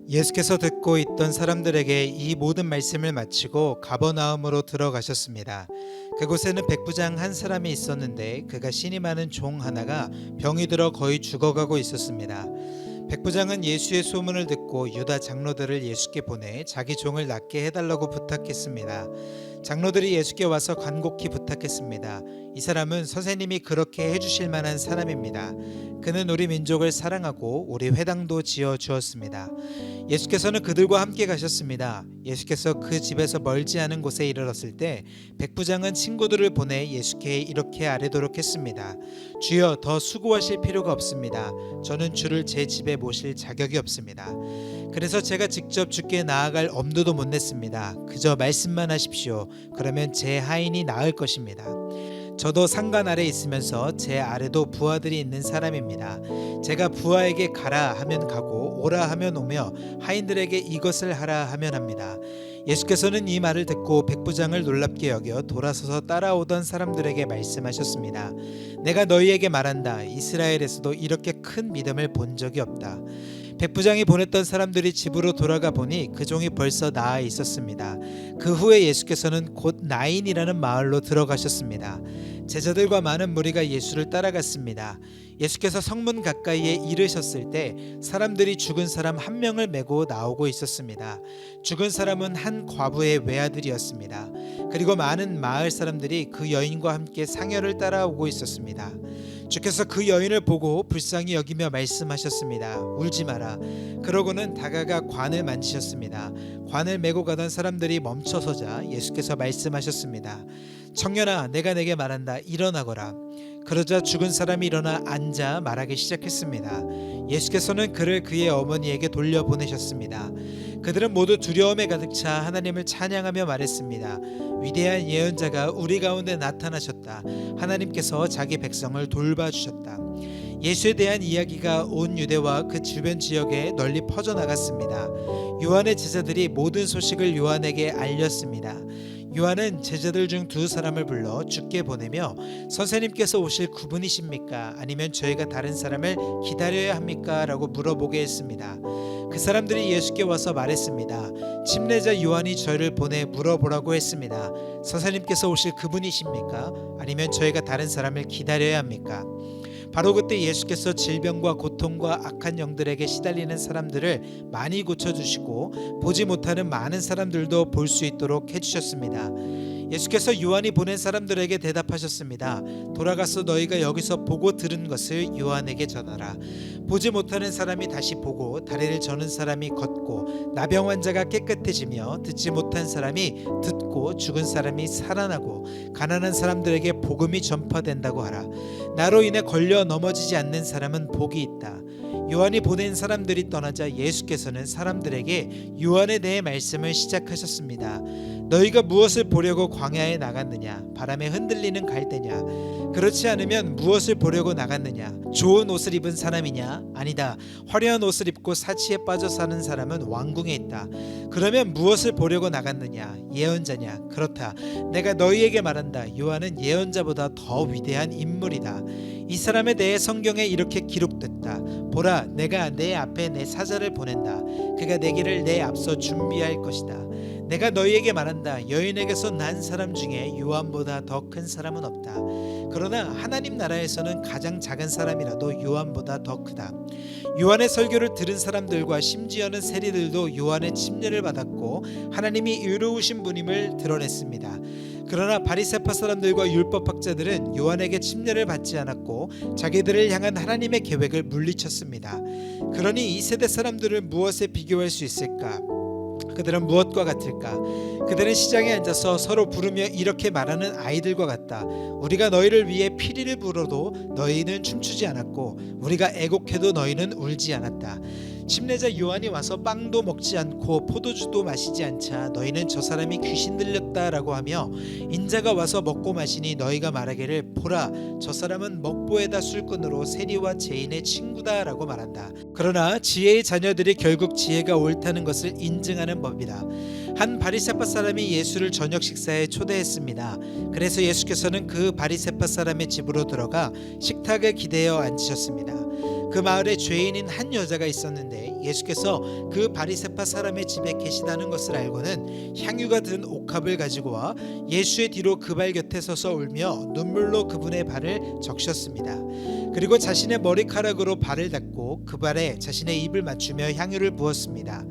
예수께서 듣고 있던 사람들에게 이 모든 말씀을 마치고 가버나움으로 들어가셨습니다. 그곳에는 백부장 한 사람이 있었는데 그가 신이 많은 종 하나가 병이 들어 거의 죽어가고 있었습니다. 백부장은 예수의 소문을 듣고 유다 장로들을 예수께 보내 자기 종을 낫게 해달라고 부탁했습니다. 장로들이 예수께 와서 간곡히 부탁했습니다. 이 사람은 선생님이 그렇게 해주실 만한 사람입니다. 그는 우리 민족을 사랑하고 우리 회당도 지어 주었습니다. 예수께서는 그들과 함께 가셨습니다. 예수께서 그 집에서 멀지 않은 곳에 이르렀을 때 백부장은 친구들을 보내 예수께 이렇게 아뢰도록 했습니다. 주여, 더 수고하실 필요가 없습니다. 저는 주를 제 집에 모실 자격이 없습니다. 그래서 제가 직접 주께 나아갈 엄두도 못 냈습니다. 그저 말씀만 하십시오. 그러면 제 하인이 나을 것입니다. 저도 상관 아래 있으면서 제 아래도 부하들이 있는 사람입니다. 제가 부하에게 가라 하면 가고 오라 하면 오며 하인들에게 이것을 하라 하면 합니다. 예수께서는 이 말을 듣고 백부장을 놀랍게 여겨 돌아서서 따라오던 사람들에게 말씀하셨습니다. 내가 너희에게 말한다. 이스라엘에서도 이렇게 큰 믿음을 본 적이 없다. 백부장이 보냈던 사람들이 집으로 돌아가 보니 그 종이 벌써 나아 있었습니다. 그 후에 예수께서는 곧 나인이라는 마을로 들어가셨습니다. 제자들과 많은 무리가 예수를 따라갔습니다. 예수께서 성문 가까이에 이르셨을 때 사람들이 죽은 사람 한 명을 메고 나오고 있었습니다. 죽은 사람은 한 과부의 외아들이었습니다. 그리고 많은 마을 사람들이 그 여인과 함께 상여를 따라오고 있었습니다. 주께서 그 여인을 보고 불쌍히 여기며 말씀하셨습니다. 울지 마라. 그러고는 다가가 관을 만지셨습니다. 관을 메고 가던 사람들이 멈춰서자 예수께서 말씀하셨습니다. 청년아, 내가 내게 말한다. 일어나거라. 그러자 죽은 사람이 일어나 앉아 말하기 시작했습니다. 예수께서는 그를 그의 어머니에게 돌려보내셨습니다. 그들은 모두 두려움에 가득 차 하나님을 찬양하며 말했습니다. 위대한 예언자가 우리 가운데 나타나셨다. 하나님께서 자기 백성을 돌봐주셨다. 예수에 대한 이야기가 온 유대와 그 주변 지역에 널리 퍼져나갔습니다. 요한의 제자들이 모든 소식을 요한에게 알렸습니다. 요한은 제자들 중 두 사람을 불러 주께 보내며 선생님께서 오실 그분이십니까? 아니면 저희가 다른 사람을 기다려야 합니까? 라고 물어보게 했습니다. 그 사람들이 예수께 와서 말했습니다. 침례자 요한이 저희를 보내 물어보라고 했습니다. 선생님께서 오실 그분이십니까? 아니면 저희가 다른 사람을 기다려야 합니까? 바로 그때 예수께서 질병과 고통과 악한 영들에게 시달리는 사람들을 많이 고쳐주시고 보지 못하는 많은 사람들도 볼 수 있도록 해주셨습니다. 예수께서 요한이 보낸 사람들에게 대답하셨습니다. 돌아가서 너희가 여기서 보고 들은 것을 요한에게 전하라. 보지 못하는 사람이 다시 보고 다리를 저는 사람이 걷고 나병 환자가 깨끗해지며 듣지 못한 사람이 듣고 죽은 사람이 살아나고 가난한 사람들에게 복음이 전파된다고 하라. 나로 인해 걸려 넘어지지 않는 사람은 복이 있다. 요한이 보낸 사람들이 떠나자 예수께서는 사람들에게 요한에 대해 말씀을 시작하셨습니다. 너희가 무엇을 보려고 광야에 나갔느냐? 바람에 흔들리는 갈대냐? 그렇지 않으면 무엇을 보려고 나갔느냐? 좋은 옷을 입은 사람이냐? 아니다. 화려한 옷을 입고 사치에 빠져 사는 사람은 왕궁에 있다. 그러면 무엇을 보려고 나갔느냐? 예언자냐? 그렇다. 내가 너희에게 말한다. 요한은 예언자보다 더 위대한 인물이다. 이 사람에 대해 성경에 이렇게 기록됐다. 보라, 내가 내 앞에 내 사자를 보낸다. 그가 내 길을 내 앞서 준비할 것이다. 내가 너희에게 말한다. 여인에게서 난 사람 중에 요한보다 더 큰 사람은 없다. 그러나 하나님 나라에서는 가장 작은 사람이라도 요한보다 더 크다. 요한의 설교를 들은 사람들과 심지어는 세리들도 요한의 침례를 받았고 하나님이 의로우신 분임을 드러냈습니다. 그러나 바리새파 사람들과 율법학자들은 요한에게 침례를 받지 않았고 자기들을 향한 하나님의 계획을 물리쳤습니다. 그러니 이 세대 사람들을 무엇에 비교할 수 있을까? 그들은 무엇과 같을까? 그들은 시장에 앉아서 서로 부르며 이렇게 말하는 아이들과 같다. 우리가 너희를 위해 피리를 불어도 너희는 춤추지 않았고 우리가 애곡해도 너희는 울지 않았다. 침례자 요한이 와서 빵도 먹지 않고 포도주도 마시지 않자 너희는 저 사람이 귀신 들렸다라고 하며 인자가 와서 먹고 마시니 너희가 말하기를 보라, 저 사람은 먹보에다 술꾼으로 세리와 죄인의 친구다라고 말한다. 그러나 지혜의 자녀들이 결국 지혜가 옳다는 것을 인증하는 법이다. 한 바리새파 사람이 예수를 저녁 식사에 초대했습니다. 그래서 예수께서는 그 바리새파 사람의 집으로 들어가 식탁에 기대어 앉으셨습니다. 그 마을에 죄인인 한 여자가 있었는데 예수께서 그 바리새파 사람의 집에 계시다는 것을 알고는 향유가 든 옥합을 가지고 와 예수의 뒤로 그 발 곁에 서서 울며 눈물로 그분의 발을 적셨습니다. 그리고 자신의 머리카락으로 발을 닦고 그 발에 자신의 입을 맞추며 향유를 부었습니다.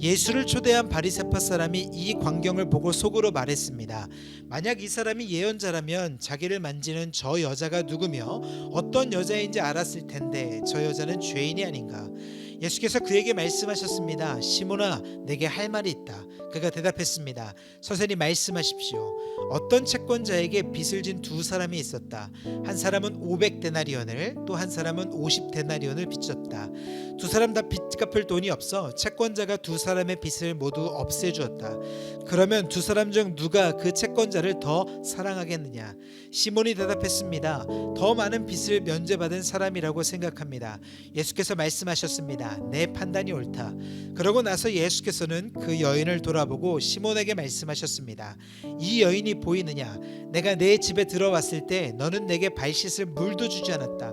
예수를 초대한 바리새파 사람이 이 광경을 보고 속으로 말했습니다. 만약 이 사람이 예언자라면 자기를 만지는 저 여자가 누구며 어떤 여자인지 알았을 텐데 저 여자는 죄인이 아닌가. 예수께서 그에게 말씀하셨습니다. 시몬아, 내게 할 말이 있다. 그가 대답했습니다. 선생님, 말씀하십시오. 어떤 채권자에게 빚을 진 두 사람이 있었다. 한 사람은 500데나리온을 또 한 사람은 50데나리온을 빚졌다. 두 사람 다 빚 갚을 돈이 없어 채권자가 두 사람의 빚을 모두 없애주었다. 그러면 두 사람 중 누가 그 채권자를 더 사랑하겠느냐? 시몬이 대답했습니다. 더 많은 빚을 면제받은 사람이라고 생각합니다. 예수께서 말씀하셨습니다. 내 판단이 옳다. 그러고 나서 예수께서는 그 여인을 돌아보고 시몬에게 말씀하셨습니다. 이 여인이 보이느냐? 내가 내 집에 들어왔을 때 너는 내게 발 씻을 물도 주지 않았다.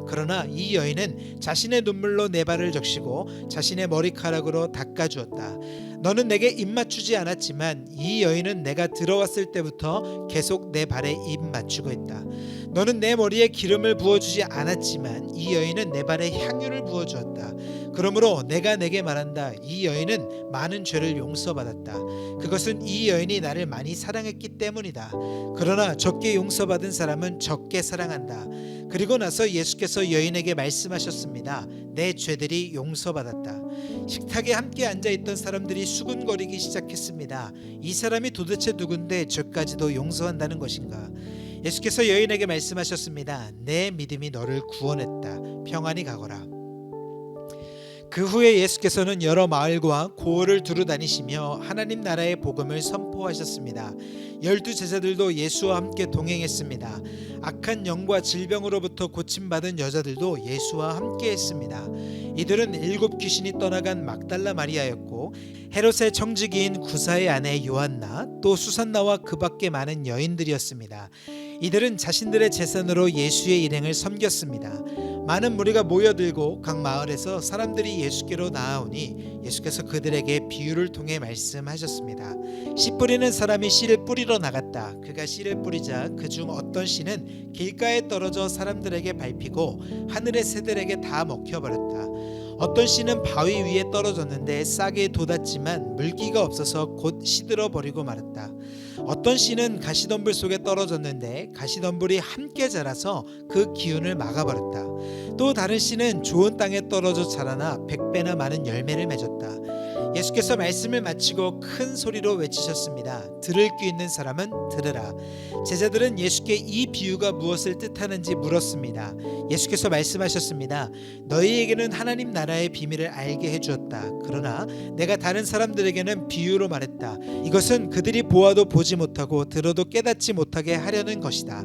그러나 이 여인은 자신의 눈물로 내 발을 적시고 자신의 머리카락으로 닦아주었다. 너는 내게 입 맞추지 않았지만 이 여인은 내가 들어왔을 때부터 계속 내 발에 입 맞추고 있다. 너는 내 머리에 기름을 부어주지 않았지만 이 여인은 내 발에 향유를 부어주었다. 그러므로 내가 내게 말한다. 이 여인은 많은 죄를 용서받았다. 그것은 이 여인이 나를 많이 사랑했기 때문이다. 그러나 적게 용서받은 사람은 적게 사랑한다. 그리고 나서 예수께서 여인에게 말씀하셨습니다. 내 죄들이 용서받았다. 식탁에 함께 앉아있던 사람들이 수군거리기 시작했습니다. 이 사람이 도대체 누군데 죄까지도 용서한다는 것인가? 예수께서 여인에게 말씀하셨습니다. 내 믿음이 너를 구원했다. 평안히 가거라. 그 후에 예수께서는 여러 마을과 고을을 두루 다니시며 하나님 나라의 복음을 선포하셨습니다. 12 제자들도 예수와 함께 동행했습니다. 악한 영과 질병으로부터 고침받은 여자들도 예수와 함께 했습니다. 이들은 7 귀신이 떠나간 막달라 마리아였고 헤롯의 청지기인 구사의 아내 요한나 또 수산나와 그 밖에 많은 여인들이었습니다. 이들은 자신들의 재산으로 예수의 일행을 섬겼습니다. 많은 무리가 모여들고 각 마을에서 사람들이 예수께로 나아오니 예수께서 그들에게 비유를 통해 말씀하셨습니다. 씨 뿌리는 사람이 씨를 뿌리러 나갔다. 그가 씨를 뿌리자 그중 어떤 씨는 길가에 떨어져 사람들에게 밟히고 하늘의 새들에게 다 먹혀버렸다. 어떤 씨는 바위 위에 떨어졌는데 싹에 돋았지만 물기가 없어서 곧 시들어 버리고 말았다. 어떤 씨는 가시덤불 속에 떨어졌는데 가시덤불이 함께 자라서 그 기운을 막아버렸다. 또 다른 씨는 좋은 땅에 떨어져 자라나 100배나 많은 열매를 맺었다. 예수께서 말씀을 마치고 큰 소리로 외치셨습니다. 들을 귀 있는 사람은 들으라. 제자들은 예수께 이 비유가 무엇을 뜻하는지 물었습니다. 예수께서 말씀하셨습니다. 너희에게는 하나님 나라의 비밀을 알게 해주었다. 그러나 내가 다른 사람들에게는 비유로 말했다. 이것은 그들이 보아도 보지 못하고 들어도 깨닫지 못하게 하려는 것이다.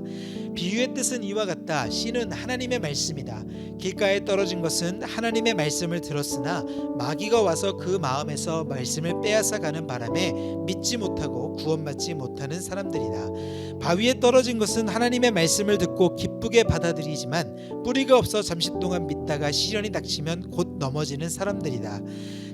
비유의 뜻은 이와 같다. 씨는 하나님의 말씀이다. 길가에 떨어진 것은 하나님의 말씀을 들었으나 마귀가 와서 그 마음에서 말씀을 빼앗아 가는 바람에 믿지 못하고 구원받지 못하는 사람들이다. 바위에 떨어진 것은 하나님의 말씀을 듣고 기쁘게 받아들이지만 뿌리가 없어 잠시 동안 믿다가 시련이 닥치면 곧 넘어지는 사람들이다.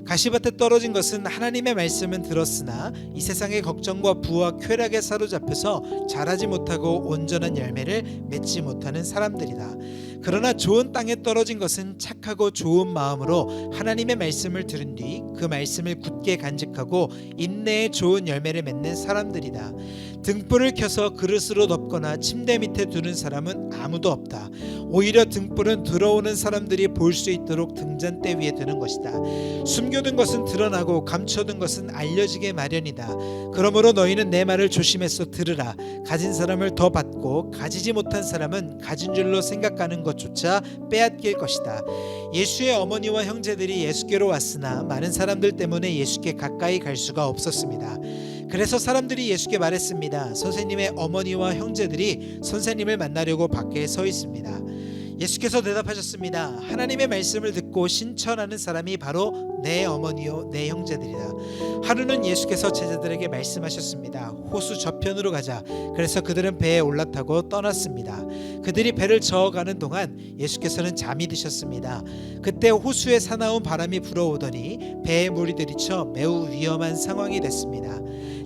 가시밭에 떨어진 것은 하나님의 말씀은 들었으나 이 세상의 걱정과 부와 쾌락에 사로잡혀서 자라지 못하고 온전한 열매를 맺지 못하는 사람들이다. 그러나 좋은 땅에 떨어진 것은 착하고 좋은 마음으로 하나님의 말씀을 들은 뒤 그 말씀을 굳게 간직하고 인내에 좋은 열매를 맺는 사람들이다. 등불을 켜서 그릇으로 덮거나 침대 밑에 두는 사람은 아무도 없다. 오히려 등불은 들어오는 사람들이 볼 수 있도록 등잔대 위에 두는 것이다. 숨겨둔 것은 드러나고 감춰둔 것은 알려지게 마련이다. 그러므로 너희는 내 말을 조심해서 들으라. 가진 사람을 더 받고 가지지 못한 사람은 가진 줄로 생각하는 것조차 빼앗길 것이다. 예수의 어머니와 형제들이 예수께로 왔으나 많은 사람들 때문에 예수께 가까이 갈 수가 없었습니다. 그래서 사람들이 예수께 말했습니다. 선생님의 어머니와 형제들이 선생님을 만나려고 밖에 서 있습니다. 예수께서 대답하셨습니다. 하나님의 말씀을 듣고 신천하는 사람이 바로 내 어머니요 내 형제들이다. 하루는 예수께서 제자들에게 말씀하셨습니다. 호수 저편으로 가자. 그래서 그들은 배에 올라타고 떠났습니다. 그들이 배를 저어가는 동안 예수께서는 잠이 드셨습니다. 그때 호수에 사나운 바람이 불어오더니 배에 물이 들이쳐 매우 위험한 상황이 됐습니다.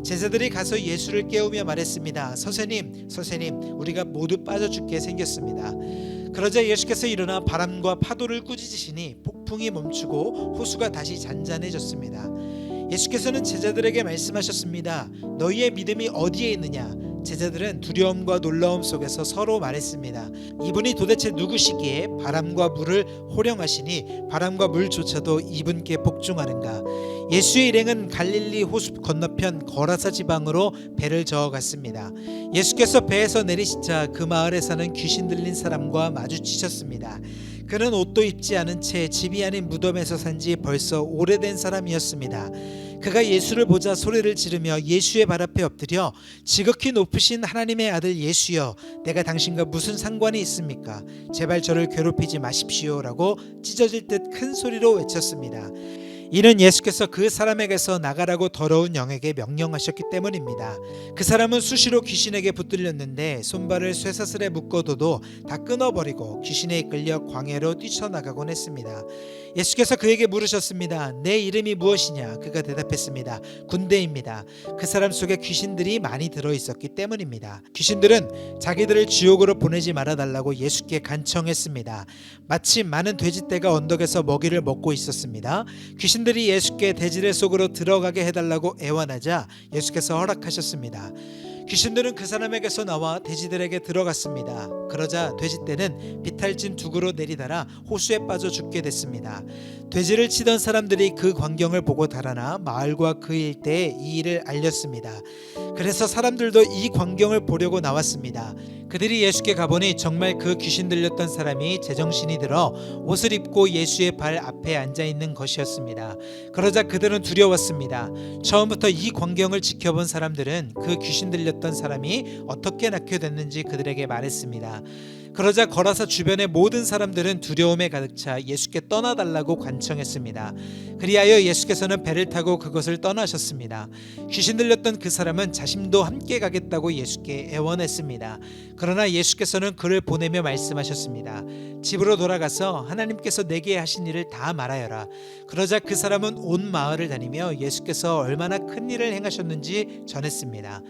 제자들이 가서 예수를 깨우며 말했습니다. 선생님, 우리가 모두 빠져 죽게 생겼습니다. 그러자 예수께서 일어나 바람과 파도를 꾸짖으시니 폭풍이 멈추고 호수가 다시 잔잔해졌습니다. 예수께서는 제자들에게 말씀하셨습니다. 너희의 믿음이 어디에 있느냐? 제자들은 두려움과 놀라움 속에서 서로 말했습니다. 이분이 도대체 누구시기에 바람과 물을 호령하시니 바람과 물조차도 이분께 복종하는가? 예수의 일행은 갈릴리 호수 건너편 거라사 지방으로 배를 저어갔습니다. 예수께서 배에서 내리시자 그 마을에 사는 귀신 들린 사람과 마주치셨습니다. 그는 옷도 입지 않은 채 집이 아닌 무덤에서 산 지 벌써 오래된 사람이었습니다. 그가 예수를 보자 소리를 지르며 예수의 발 앞에 엎드려 지극히 높으신 하나님의 아들 예수여, 내가 당신과 무슨 상관이 있습니까? 제발 저를 괴롭히지 마십시오라고 찢어질 듯 큰 소리로 외쳤습니다. 이는 예수께서 그 사람에게서 나가라고 더러운 영에게 명령하셨기 때문입니다. 그 사람은 수시로 귀신에게 붙들렸는데 손발을 쇠사슬에 묶어둬도 다 끊어버리고 귀신에 이끌려 광야로 뛰쳐나가곤 했습니다. 예수께서 그에게 물으셨습니다. 내 이름이 무엇이냐? 그가 대답했습니다. 군대입니다. 그 사람 속에 귀신들이 많이 들어있었기 때문입니다. 귀신들은 자기들을 지옥으로 보내지 말아달라고 예수께 간청했습니다. 마침 많은 돼지떼가 언덕에서 먹이를 먹고 있었습니다. 귀신들이 예수께 돼지들 속으로 들어가게 해달라고 애원하자 예수께서 허락하셨습니다. 귀신들은 그 사람에게서 나와 돼지들에게 들어갔습니다. 그러자 돼지떼는 비탈진 두구로 내리달아 호수에 빠져 죽게 됐습니다. 돼지를 치던 사람들이 그 광경을 보고 달아나 마을과 그 일대에 이 일을 알렸습니다. 그래서 사람들도 이 광경을 보려고 나왔습니다. 그들이 예수께 가보니 정말 그 귀신 들렸던 사람이 제정신이 들어 옷을 입고 예수의 발 앞에 앉아있는 것이었습니다. 그러자 그들은 두려웠습니다. 처음부터 이 광경을 지켜본 사람들은 그 귀신 들렸던 사람이 어떻게 낫게 됐는지 그들에게 말했습니다. 그러자 거라사 주변의 모든 사람들은 두려움에 가득 차 예수께 떠나달라고 간청했습니다. 그리하여 예수께서는 배를 타고 그것을 떠나셨습니다. 귀신 들렸던 그 사람은 자신도 함께 가겠다고 예수께 애원했습니다. 그러나 예수께서는 그를 보내며 말씀하셨습니다. 집으로 돌아가서 하나님께서 내게 하신 일을 다 말하여라. 그러자 그 사람은 온 마을을 다니며 예수께서 얼마나 큰 일을 행하셨는지 전했습니다.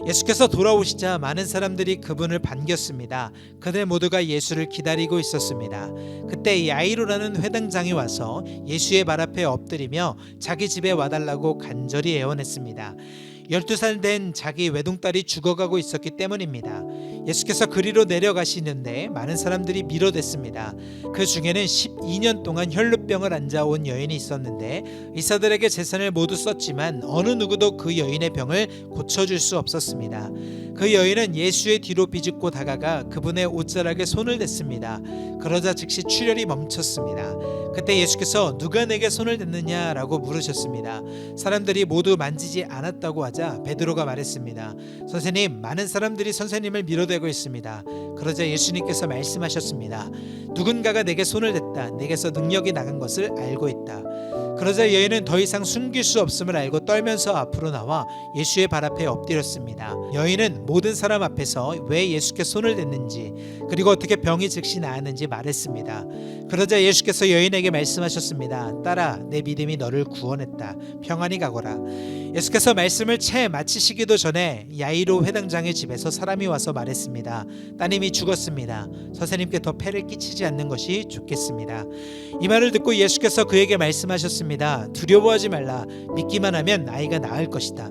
예수께서 돌아오시자 많은 사람들이 그분을 반겼습니다. 그들 모두가 예수를 기다리고 있었습니다. 그때 야이로라는 회당장이 와서 예수의 발 앞에 엎드리며 자기 집에 와달라고 간절히 애원했습니다. 12살 된 자기 외동딸이 죽어가고 있었기 때문입니다. 예수께서 그리로 내려가시는데 많은 사람들이 밀어댔습니다. 그 중에는 12년 동안 혈루병을 앉아온 여인이 있었는데 의사들에게 재산을 모두 썼지만 어느 누구도 그 여인의 병을 고쳐줄 수 없었습니다. 그 여인은 예수의 뒤로 비집고 다가가 그분의 옷자락에 손을 댔습니다. 그러자 즉시 출혈이 멈췄습니다. 그때 예수께서 누가 내게 손을 댔느냐라고 물으셨습니다. 사람들이 모두 만지지 않았다고 하자 베드로가 말했습니다. 선생님, 많은 사람들이 선생님을 밀어대고 있습니다. 그러자 예수님께서 말씀하셨습니다. 누군가가 내게 손을 댔다. 내게서 능력이 나간 것을 알고 있다. 그러자 여인은 더 이상 숨길 수 없음을 알고 떨면서 앞으로 나와 예수의 발 앞에 엎드렸습니다. 여인은 모든 사람 앞에서 왜 예수께 손을 댔는지 그리고 어떻게 병이 즉시 나았는지 말했습니다. 그러자 예수께서 여인에게 말씀하셨습니다. 딸아, 내 믿음이 너를 구원했다. 평안히 가거라. 예수께서 말씀을 채 마치시기도 전에 야이로 회당장의 집에서 사람이 와서 말했습니다. 따님이 죽었습니다. 선생님께 더 폐를 끼치지 않는 것이 좋겠습니다. 이 말을 듣고 예수께서 그에게 말씀하셨습니다. 두려워하지 말라. 믿기만 하면 아이가 나을 것이다.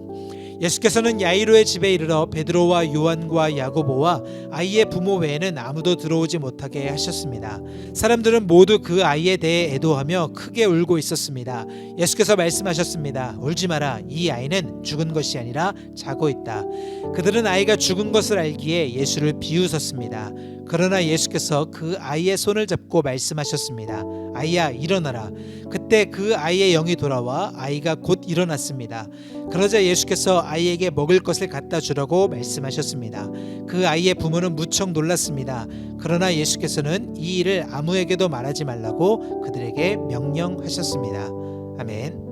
예수께서는 야이로의 집에 이르러 베드로와 요한과 야고보와 아이의 부모 외에는 아무도 들어오지 못하게 하셨습니다. 사람들은 모두 그 아이에 대해 애도하며 크게 울고 있었습니다. 예수께서 말씀하셨습니다. 울지 마라. 이 아이는 죽은 것이 아니라 자고 있다. 그들은 아이가 죽은 것을 알기에 예수를 비웃었습니다. 그러나 예수께서 그 아이의 손을 잡고 말씀하셨습니다. 아이야, 일어나라. 그때 그 아이의 영이 돌아와 아이가 곧 일어났습니다. 그러자 예수께서 아이에게 먹을 것을 갖다 주라고 말씀하셨습니다. 그 아이의 부모는 무척 놀랐습니다. 그러나 예수께서는 이 일을 아무에게도 말하지 말라고 그들에게 명령하셨습니다. 아멘.